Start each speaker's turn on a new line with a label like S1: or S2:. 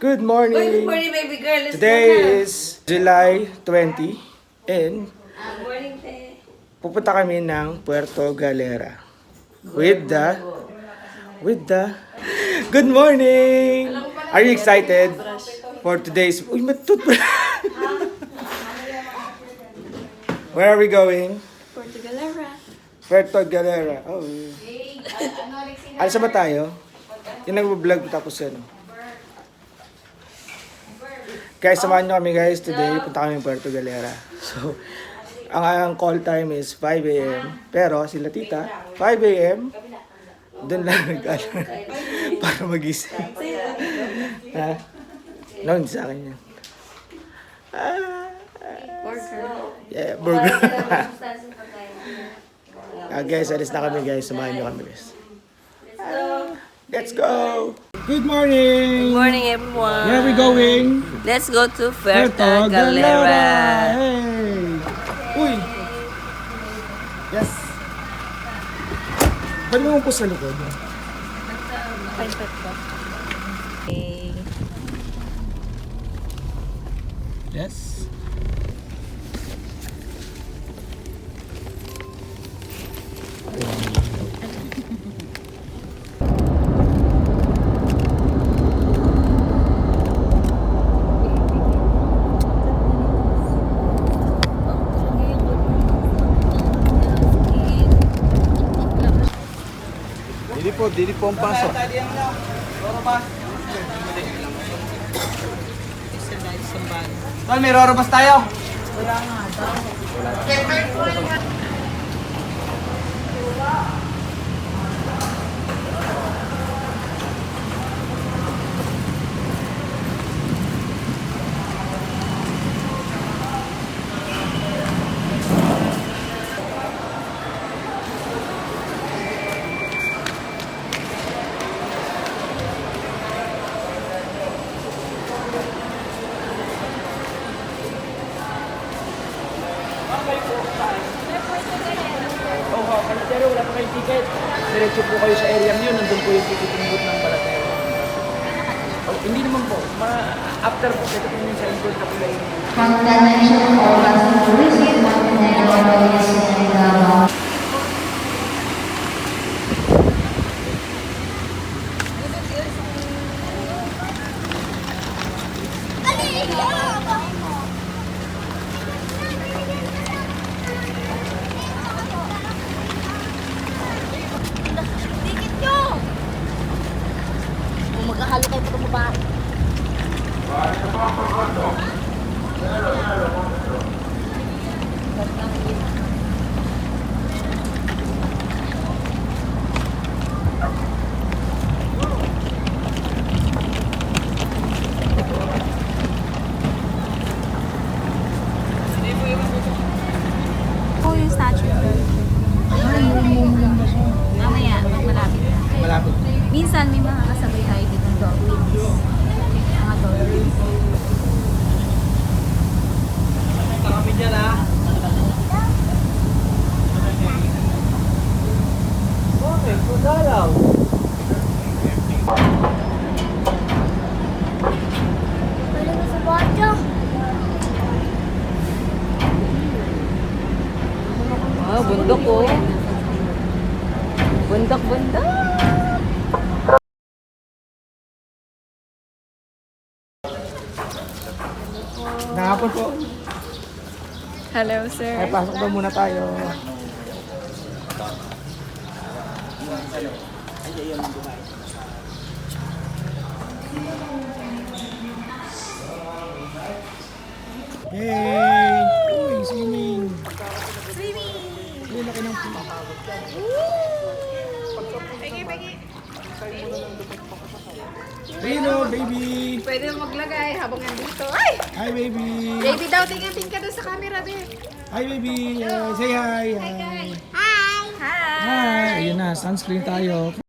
S1: Good morning!
S2: Good morning, baby girl. Let's
S1: Today
S2: go na.
S1: is July 20 and
S2: Good morning, te.
S1: pupunta kami ng Puerto Galera with the Good morning! Are you excited for today's Where are we going?
S2: Puerto Galera.
S1: Puerto Galera. Oh. Alsa ba tayo? Yung nag-vlog tapos ano. Guys, samahan nyo kami guys. Today, punta kami ng Puerto Galera. So, ang call time is 5 a.m. Pero sila tita, 5 a.m. Doon lang para magising. Ha? No, hindi sa akin yan. Yeah, burger. Guys, alis na kami guys. Samahan nyo kami guys. Let's go! Good morning!
S2: Good morning, everyone.
S1: Where are we going?
S2: Let's go to Puerto Galera.
S1: Hey! Uy! Yes! Pwede mo po sa likod.
S2: Okay.
S1: Yes.
S3: Dili po ang pasok. Tol, may rorobas tayo.
S1: Pero wala pa kayong ticket. Diretso po kayo sa area yun. Nandun po yung ticketing booth ng Balatero. Oh, hindi naman po. After po, ito po yung sa likod na pula yung...
S4: Condemnation of Constitution,
S5: Maghahalo kayo pa babae. Oh, yung statue. Mamaya, pag malapit na.
S1: Malapit.
S5: Minsan may mga kasabay tayo dito ng dolphins. Mga dolphins.
S3: Kami dyan ha. Okay, kudalaw.
S5: Pwede mo sa bata.
S2: Ah, bundok ko. Bundok.
S1: Nakapon po.
S2: Hello, sir.
S1: Ay, pasok daw muna tayo. Hey! Uy, swimming! Uy, laki ng pool. Hello, baby!
S6: Pwede mo maglagay habang nandito. Ay!
S1: Hi, baby!
S6: Baby daw, tingin ka doon sa camera, babe.
S1: Hi, baby! Say hi! Hi!
S6: Hi!
S1: Hi! Ayun na, sunscreen tayo.